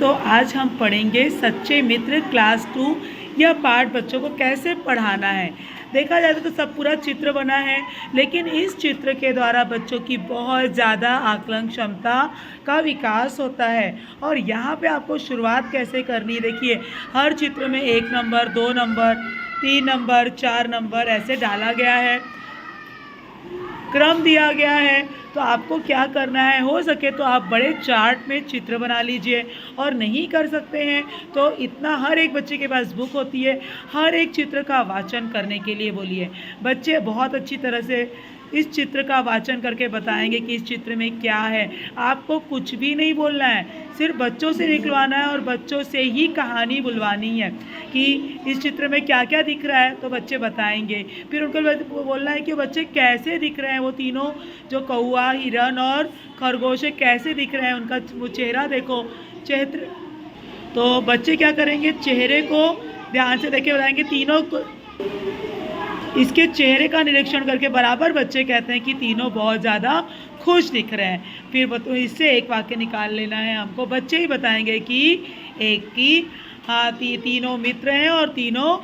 दोस्तों, आज हम पढ़ेंगे सच्चे मित्र क्लास 2। यह पाठ बच्चों को कैसे पढ़ाना है। देखा जाए तो सब पूरा चित्र बना है, लेकिन इस चित्र के द्वारा बच्चों की बहुत ज़्यादा आकलन क्षमता का विकास होता है। और यहाँ पे आपको शुरुआत कैसे करनी है, देखिए हर चित्र में 1 नंबर, 2 नंबर, 3 नंबर, 4 नंबर ऐसे डाला गया है, क्रम दिया गया है। तो आपको क्या करना है, हो सके तो आप बड़े चार्ट में चित्र बना लीजिए, और नहीं कर सकते हैं तो इतना हर एक बच्चे के पास बुक होती है, हर एक चित्र का वाचन करने के लिए बोलिए। बच्चे बहुत अच्छी तरह से इस चित्र का वाचन करके बताएंगे कि इस चित्र में क्या है। आपको कुछ भी नहीं बोलना है, सिर्फ बच्चों से निकलवाना है और बच्चों से ही कहानी बुलवानी है कि इस चित्र में क्या क्या दिख रहा है, तो बच्चे बताएंगे। फिर उनको बोलना है कि बच्चे कैसे दिख रहे हैं, वो तीनों जो कौआ, हिरन और खरगोश है कैसे दिख रहे हैं, उनका वो चेहरा देखो, चेहरे। तो बच्चे क्या करेंगे, चेहरे को ध्यान से देखे बताएंगे, तीनों को इसके चेहरे का निरीक्षण करके बराबर बच्चे कहते हैं कि तीनों बहुत ज़्यादा खुश दिख रहे हैं। फिर इससे एक वाक्य निकाल लेना है हमको। बच्चे ही बताएंगे कि एक की हाँ तीनों मित्र हैं और तीनों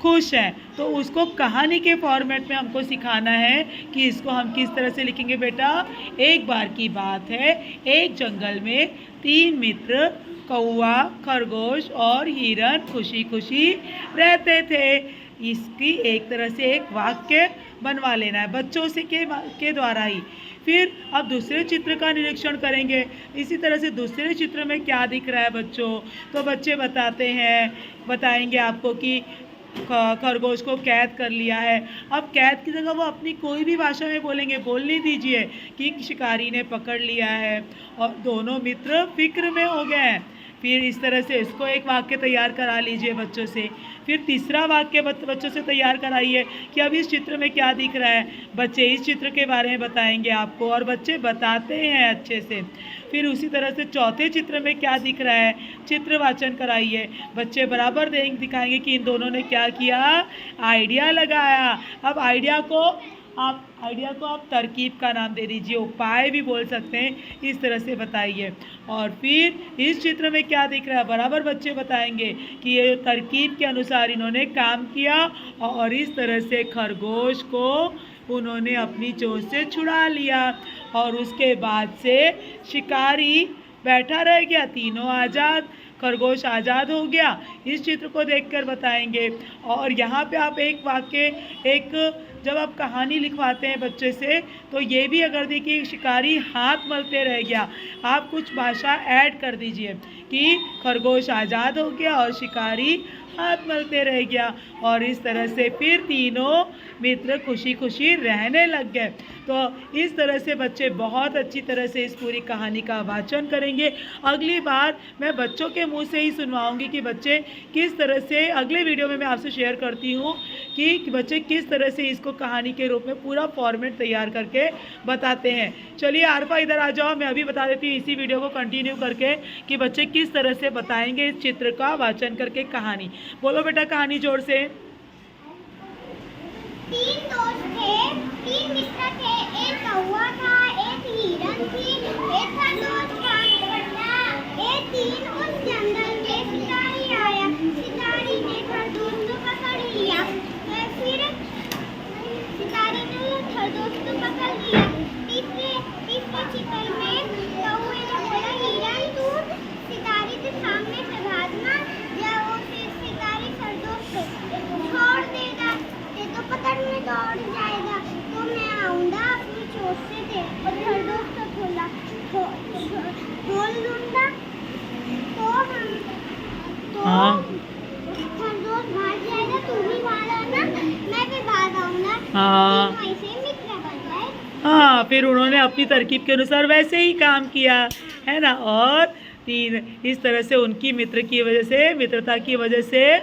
खुश हैं। तो उसको कहानी के फॉर्मेट में हमको सिखाना है कि इसको हम किस तरह से लिखेंगे। बेटा, एक बार की बात है, एक जंगल में 3 मित्र कौआ, खरगोश और हिरन खुशी खुशी रहते थे। इसकी एक तरह से एक वाक्य बनवा लेना है बच्चों से के द्वारा ही। फिर अब दूसरे चित्र का निरीक्षण करेंगे। इसी तरह से दूसरे चित्र में क्या दिख रहा है बच्चों, तो बच्चे बताएंगे आपको कि खरगोश को कैद कर लिया है। अब कैद की जगह वो अपनी कोई भी भाषा में बोलेंगे, बोलने दीजिए कि शिकारी ने पकड़ लिया है और दोनों मित्र फिक्र में हो गए हैं। फिर इस तरह से इसको एक वाक्य तैयार करा लीजिए बच्चों से। फिर तीसरा वाक्य बच्चों से तैयार कराइए कि अब इस चित्र में क्या दिख रहा है। बच्चे इस चित्र के बारे में बताएंगे आपको और बच्चे बताते हैं अच्छे से। फिर उसी तरह से चौथे चित्र में क्या दिख रहा है, चित्र वाचन कराइए। बच्चे बराबर दिखाएंगे कि इन दोनों ने क्या किया, आइडिया लगाया। अब आइडिया को आप तरकीब का नाम दे दीजिए, उपाय भी बोल सकते हैं, इस तरह से बताइए। और फिर इस चित्र में क्या दिख रहा है, बराबर बच्चे बताएंगे कि ये तरकीब के अनुसार इन्होंने काम किया और इस तरह से खरगोश को उन्होंने अपनी चोंच से छुड़ा लिया। और उसके बाद से शिकारी बैठा रह गया, तीनों आज़ाद, खरगोश आज़ाद हो गया। इस चित्र को देखकर बताएंगे। और यहाँ पे आप एक वाक्य जब आप कहानी लिखवाते हैं बच्चे से, तो ये भी अगर देखिए शिकारी हाथ मलते रह गया, आप कुछ भाषा ऐड कर दीजिए कि खरगोश आज़ाद हो गया और शिकारी हाथ मलते रह गया। और इस तरह से फिर तीनों मित्र खुशी खुशी रहने लग गए। तो इस तरह से बच्चे बहुत अच्छी तरह से इस पूरी कहानी का वाचन करेंगे। अगली बार मैं बच्चों के मुंह से ही सुनवाऊंगी कि बच्चे किस तरह से, अगले वीडियो में मैं आपसे शेयर करती हूँ कि बच्चे किस तरह से इसको कहानी के रूप में पूरा फॉर्मेट तैयार करके बताते हैं। चलिए आरफा इधर आ जाओ, मैं अभी बता देती हूँ इसी वीडियो को कंटिन्यू करके कि बच्चे किस तरह से बताएंगे इस चित्र का वाचन करके कहानी। बोलो बेटा कहानी जोर से। 3 दोस्त थे, 3 मित्र थे, एक कौवा था, एक हिरन थी, एक खरगोश था। एक दिन उस जंगल में शिकारी आया। शिकारी ने खरगोश को पकड़ लिया। फिर शिकारी ने खरगोश को पकड़ लिया। तीसरे चित्र में कौवे ने बोला, हिरन तू शिकारी के सामने से भागना, या वो शिकारी खरगोश को छोड़ देगा, तो पकड़ने दौड़ जाएगा, तो मैं आऊँगा अपनी चोट से दे और खरगोश को खोल लूँगा। खरगोश भाग जाएगा, तू भी भाग आना, मैं भी भाग आऊँगा, वैसे मित्र बन जाए। हाँ, फिर उन्होंने अपनी तरकीब के अनुसार वैसे ही काम किया है ना। और तीन इस तरह से उनकी मित्रता की वजह से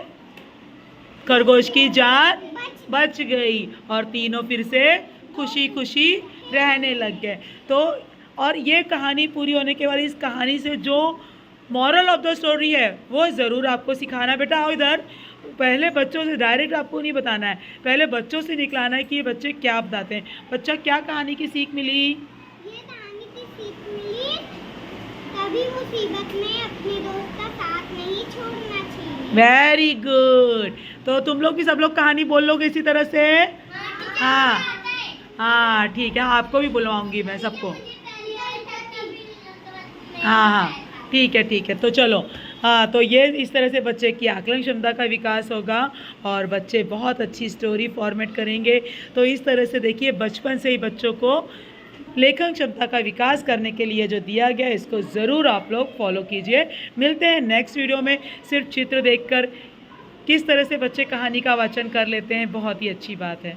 खरगोश की जान बच गई और तीनों फिर से खुशी खुशी रहने लग गए। तो और ये कहानी पूरी होने के बाद इस कहानी से जो मॉरल ऑफ द स्टोरी है वो ज़रूर आपको सिखाना। बेटा आओ इधर। पहले बच्चों से डायरेक्ट आपको नहीं बताना है, पहले बच्चों से निकलाना है कि ये बच्चे क्या बताते हैं। बच्चा क्या कहानी की सीख मिली? ये कहानी की सीख मिली, कभी मुसीबत में अपने दोस्त का वेरी गुड। तो तुम लोग भी सब लोग कहानी बोल लोगे इसी तरह से? हाँ हाँ ठीक है, आपको भी बुलवाऊंगी मैं सबको। हाँ हाँ ठीक है तो चलो। हाँ तो ये इस तरह से बच्चे की आकलन क्षमता का विकास होगा और बच्चे बहुत अच्छी स्टोरी फॉर्मेट करेंगे। तो इस तरह से देखिए बचपन से ही बच्चों को लेखन क्षमता का विकास करने के लिए जो दिया गया इसको ज़रूर आप लोग फॉलो कीजिए। मिलते हैं नेक्स्ट वीडियो में। सिर्फ चित्र देखकर किस तरह से बच्चे कहानी का वाचन कर लेते हैं, बहुत ही अच्छी बात है।